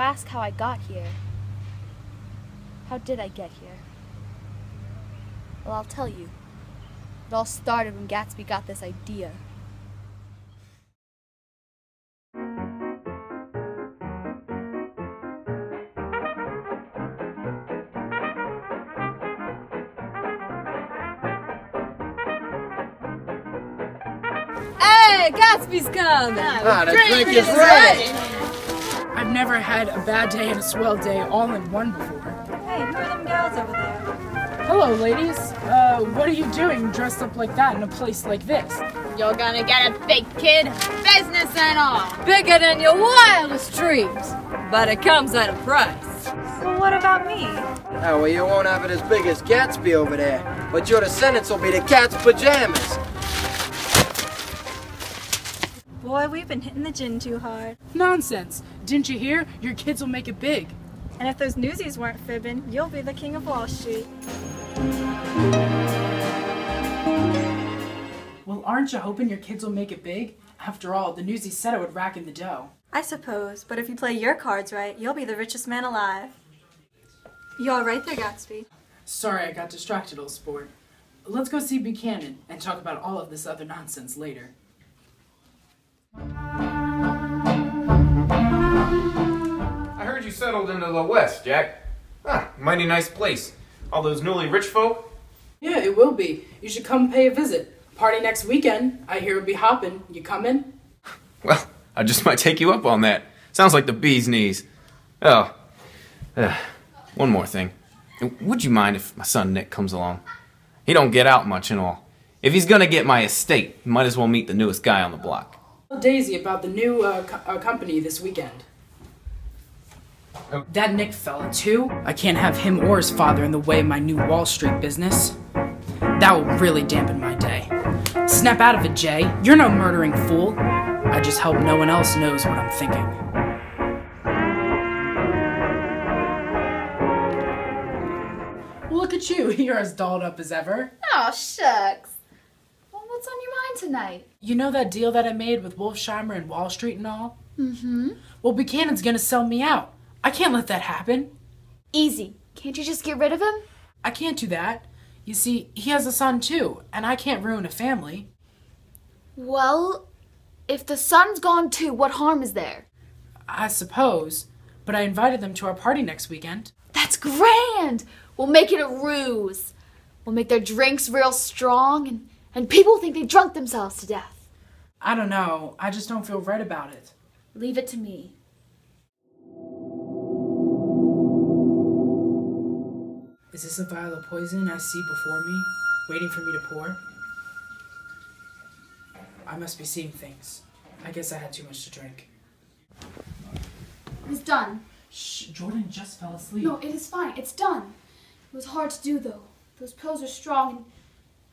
ask how I got here. How did I get here? Well, I'll tell you. It all started when Gatsby got this idea. Hey, Gatsby's coming! The drink is ready! I've never had a bad day and a swell day all in one before. Hey, who are them gals over there? Hello, ladies. What are you doing dressed up like that in a place like this? You're gonna get it big, kid. Business and all. Bigger than your wildest dreams. But it comes at a price. Well, what about me? Oh, well, you won't have it as big as Gatsby over there, but your descendants will be the cat's pajamas. Boy, we've been hitting the gin too hard. Nonsense. Didn't you hear? Your kids will make it big. And if those newsies weren't fibbing, you'll be the king of Wall Street. Well, aren't you hoping your kids will make it big? After all, the newsies said it would rack in the dough. I suppose, but if you play your cards right, you'll be the richest man alive. You all right there, Gatsby? Sorry, I got distracted, old sport. Let's go see Buchanan and talk about all of this other nonsense later. I heard you settled into the West, Jack. Ah, mighty nice place. All those newly rich folk? Yeah, it will be. You should come pay a visit. Party next weekend. I hear it'll be hopping. You coming? Well, I just might take you up on that. Sounds like the bee's knees. Oh, one more thing. Would you mind if my son Nick comes along? He don't get out much and all. If he's gonna get my estate, he might as well meet the newest guy on the block. Tell Daisy about the new company this weekend. That Nick fella, too? I can't have him or his father in the way of my new Wall Street business. That will really dampen my day. Snap out of it, Jay. You're no murdering fool. I just hope no one else knows what I'm thinking. Look at you. You're as dolled up as ever. Oh, shucks. Well, what's on your mind tonight? You know that deal that I made with Wolfsheimer and Wall Street and all? Mm-hmm. Well, Buchanan's gonna sell me out. I can't let that happen. Easy. Can't you just get rid of him? I can't do that. You see, he has a son too, and I can't ruin a family. Well, if the son's gone too, what harm is there? I suppose, but I invited them to our party next weekend. That's grand! We'll make it a ruse. We'll make their drinks real strong, and people think they drunk themselves to death. I don't know. I just don't feel right about it. Leave it to me. Is this a vial of poison I see before me, waiting for me to pour? I must be seeing things. I guess I had too much to drink. It's done. Shh, Jordan just fell asleep. No, it is fine. It's done. It was hard to do, though. Those pills are strong,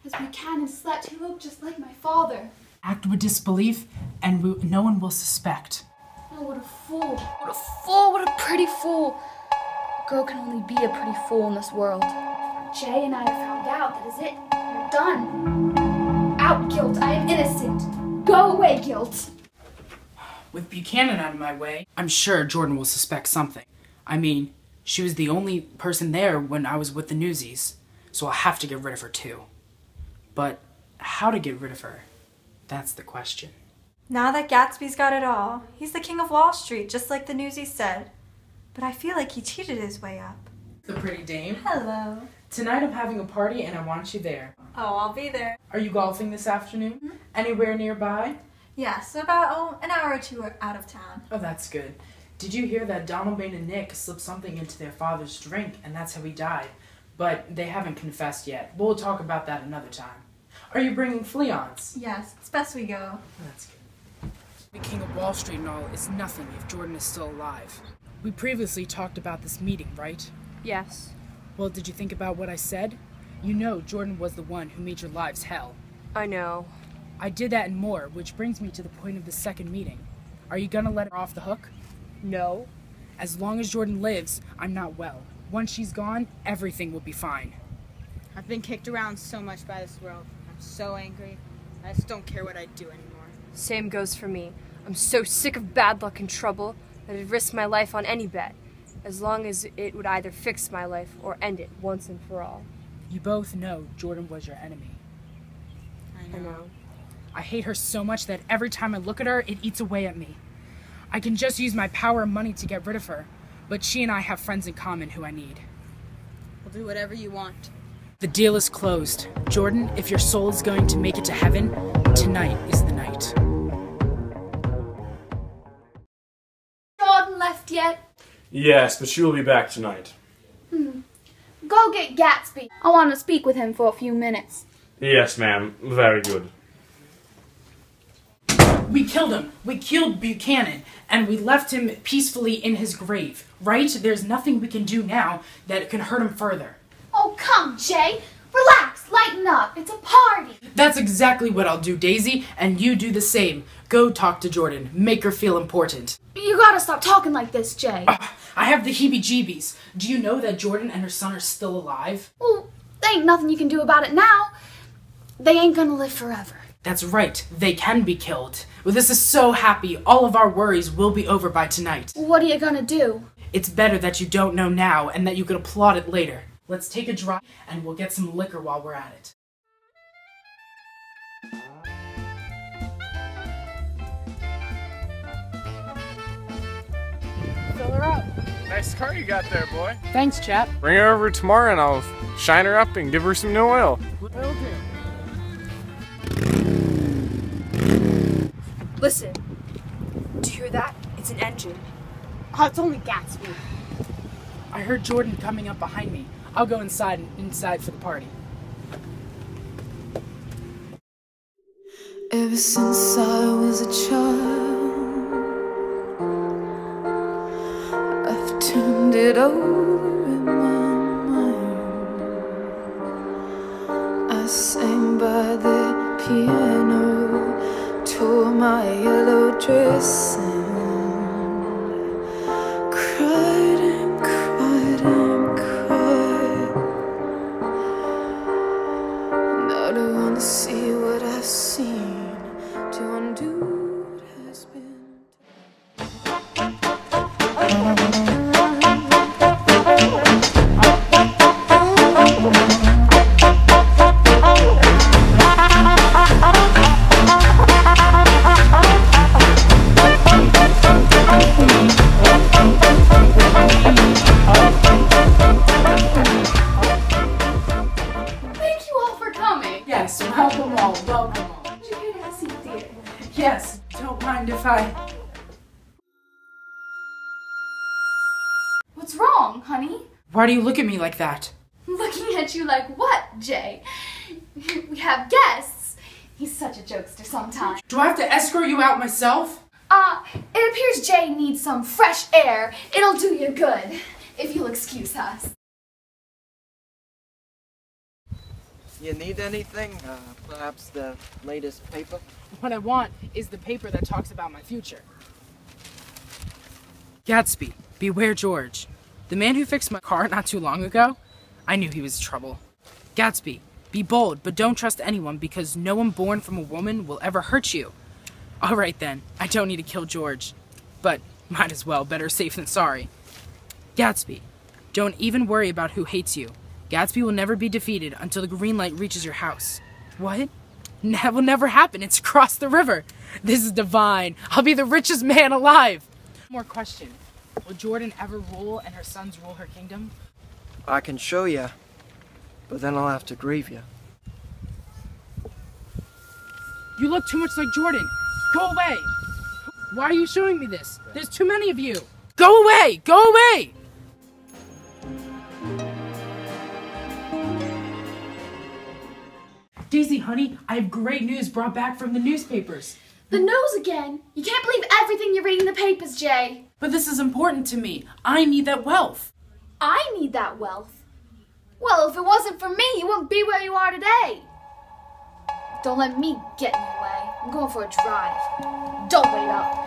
and as Buchanan slept, he looked just like my father. Act with disbelief, and no one will suspect. Oh, what a fool. What a fool. What a pretty fool. A girl can only be a pretty fool in this world. Jay and I have found out. That is it. We're done. Out, guilt. I am innocent. Go away, guilt. With Buchanan out of my way, I'm sure Jordan will suspect something. I mean, she was the only person there when I was with the newsies, so I'll have to get rid of her too. But how to get rid of her? That's the question. Now that Gatsby's got it all, he's the king of Wall Street, just like the newsies said. But I feel like he cheated his way up. The pretty dame. Hello. Tonight I'm having a party and I want you there. Oh, I'll be there. Are you golfing this afternoon? Mm-hmm. Anywhere nearby? Yes, about an hour or two out of town. Oh, that's good. Did you hear that Donalbain and Nick slipped something into their father's drink and that's how he died? But they haven't confessed yet. We'll talk about that another time. Are you bringing Fleons? Yes, it's best we go. Oh, that's good. The King of Wall Street and all is nothing if Jordan is still alive. We previously talked about this meeting, right? Yes. Well, did you think about what I said? You know Jordan was the one who made your lives hell. I know. I did that and more, which brings me to the point of the second meeting. Are you gonna let her off the hook? No. As long as Jordan lives, I'm not well. Once she's gone, everything will be fine. I've been kicked around so much by this world. I'm so angry. I just don't care what I do anymore. Same goes for me. I'm so sick of bad luck and trouble. that I'd risk my life on any bet, as long as it would either fix my life or end it once and for all. You both know Jordan was your enemy. I know. I hate her so much that every time I look at her, it eats away at me. I can just use my power and money to get rid of her, but she and I have friends in common who I need. We'll do whatever you want. The deal is closed. Jordan, if your soul is going to make it to heaven, tonight is the night. Jordan left yet? Yes, but she will be back tonight. Go get Gatsby. I want to speak with him for a few minutes. Yes, ma'am. Very good. We killed him. We killed Buchanan, and we left him peacefully in his grave, right? There's nothing we can do now that can hurt him further. Oh, come, Jay. Relax. Lighten up. It's a party. That's exactly what I'll do, Daisy, and you do the same. Go talk to Jordan. Make her feel important. You gotta stop talking like this, Jay. I have the heebie-jeebies. Do you know that Jordan and her son are still alive? Well, there ain't nothing you can do about it now. They ain't gonna live forever. That's right. They can be killed. Well, this is so happy. All of our worries will be over by tonight. What are you gonna do? It's better that you don't know now and that you can applaud it later. Let's take a drive and we'll get some liquor while we're at it. Fill her up. Nice car you got there, boy. Thanks, chap. Bring her over tomorrow and I'll shine her up and give her some new oil. Will do. Listen. Do you hear that? It's an engine. Oh, it's only Gatsby. I heard Jordan coming up behind me. I'll go inside for the party. Ever since I was a child, I've turned it over in my mind. I sang by the piano, tore my yellow dress and cried and cried and cried. Now to want to see what I've seen, to undo what has been. Thank you all for coming. Yes, welcome all, welcome all. Did you get a seat, dear? Yes, don't mind if I... What's wrong, honey? Why do you look at me like that? Looking at you like what, Jay? We have guests. He's such a jokester sometimes. Do I have to escort you out myself? It appears Jay needs some fresh air. It'll do you good, if you'll excuse us. You need anything? Perhaps the latest paper? What I want is the paper that talks about my future. Gatsby, beware George. The man who fixed my car not too long ago, I knew he was trouble. Gatsby, be bold, but don't trust anyone because no one born from a woman will ever hurt you. All right then, I don't need to kill George. But might as well, better safe than sorry. Gatsby, don't even worry about who hates you. Gatsby will never be defeated until the green light reaches your house. What? That will never happen. It's across the river. This is divine. I'll be the richest man alive. More question. Will Jordan ever rule and her sons rule her kingdom? I can show you, but then I'll have to grieve you. You look too much like Jordan. Go away. Why are you showing me this? There's too many of you. Go away. Go away. Daisy, honey, I have great news brought back from the newspapers. The news again? You can't believe everything you read in the papers, Jay. But this is important to me. I need that wealth. I need that wealth. Well, if it wasn't for me, you wouldn't be where you are today. Don't let me get in your way. I'm going for a drive. Don't wait up.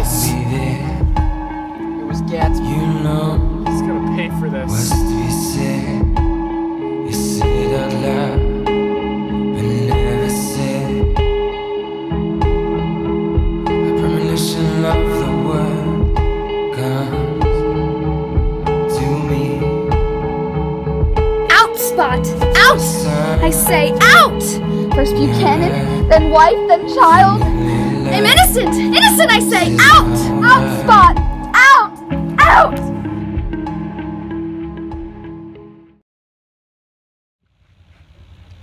this? It was Gatsby. You know He's gonna pay for this. what's to be said. You say it out loud, but never said. A premonition of the word comes to me. Out, Spot! Out! I say out! First Buchanan, then wife, then child. I'm innocent! Innocent, I say! Out! Out, Spot! Out! Out!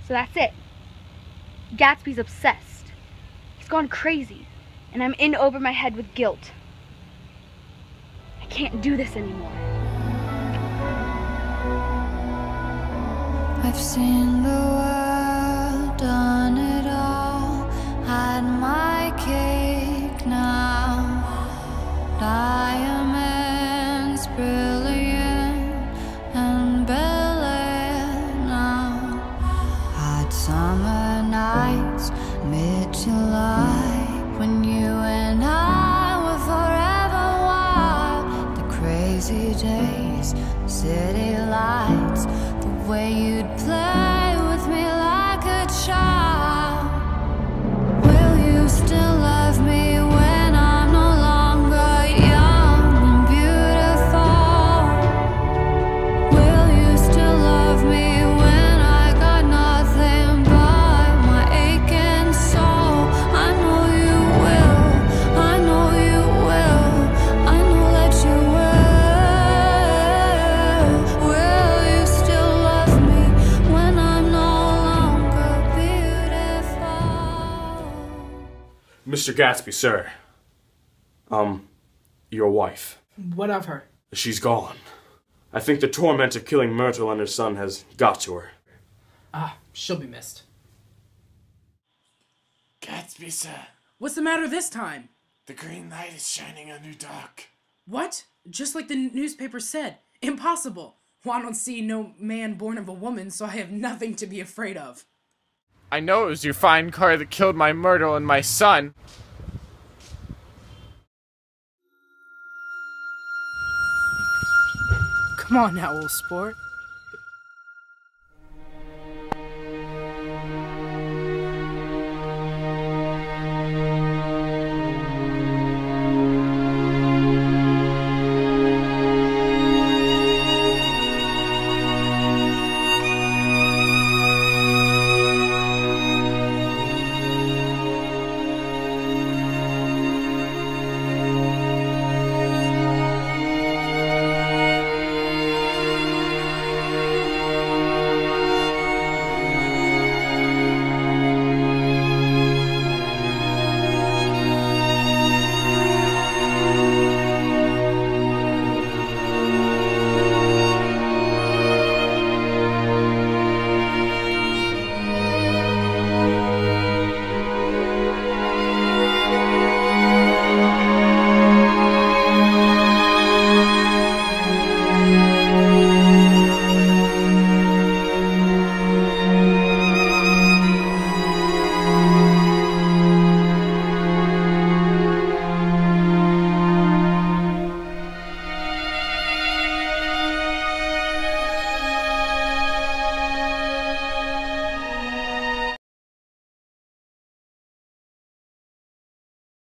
So that's it. Gatsby's obsessed. He's gone crazy, and I'm in over my head with guilt. I can't do this anymore. I've seen the world, done it all, had my cake now. Diamonds brilliant and Bel-Air now. Hot summer nights, mid-July, when you and I were forever wild. The crazy days, city lights, the way you'd play with me like a child. Will you still love me when I'm no longer young and beautiful? Will you still love me when I got nothing but my aching soul? I know you will, I know you will, I know that you will. Will you still love me when I'm no longer beautiful? Mr. Gatsby, sir. Your wife. What of her? She's gone. I think the torment of killing Myrtle and her son has got to her. Ah, she'll be missed. Gatsby, sir. What's the matter this time? The green light is shining on your dock. What? Just like the newspaper said. Impossible. Well, I don't see no man born of a woman, so I have nothing to be afraid of. I know it was your fine car that killed my Myrtle and my son. Come on now, old sport.